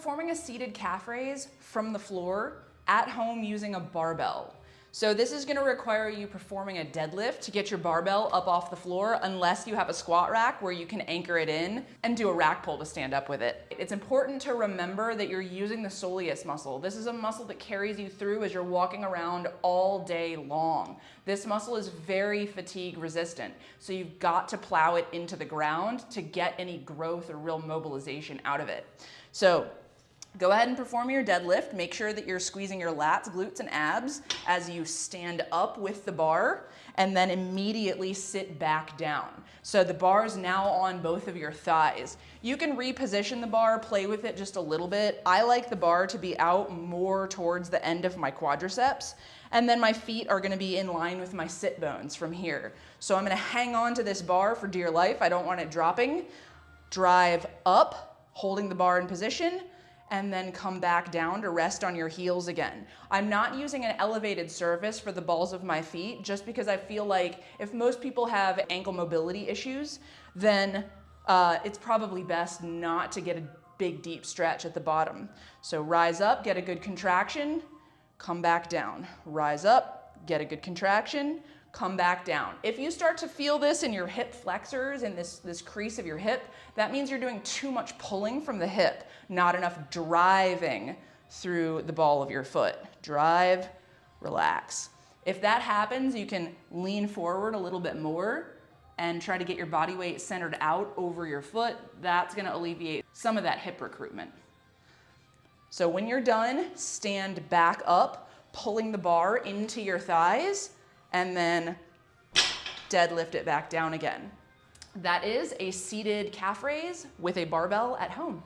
performing a seated calf raise from the floor at home using a barbell. So this is gonna require you performing a deadlift to get your barbell up off the floor unless you have a squat rack where you can anchor it in and do a rack pull to stand up with it. It's important to remember that you're using the soleus muscle. This is a muscle that carries you through as you're walking around all day long. This muscle is very fatigue resistant, so you've got to plow it into the ground to get any growth or real mobilization out of it. So go ahead and perform your deadlift. Make sure that you're squeezing your lats, glutes, and abs as you stand up with the bar, and then immediately sit back down. So the bar is now on both of your thighs. You can reposition the bar, play with it just a little bit. I like the bar to be out more towards the end of my quadriceps, and then my feet are gonna be in line with my sit bones from here. So I'm gonna hang on to this bar for dear life. I don't want it dropping. Drive up, holding the bar in position, and then come back down to rest on your heels again. I'm not using an elevated surface for the balls of my feet just because I feel like if most people have ankle mobility issues, then it's probably best not to get a big deep stretch at the bottom. So rise up, get a good contraction, come back down. Rise up, get a good contraction, come back down. If you start to feel this in your hip flexors, in this crease of your hip, that means you're doing too much pulling from the hip, not enough driving through the ball of your foot. Drive, relax. If that happens, you can lean forward a little bit more and try to get your body weight centered out over your foot. That's gonna alleviate some of that hip recruitment. So when you're done, stand back up, pulling the bar into your thighs, and then deadlift it back down again. That is a seated calf raise with a barbell at home.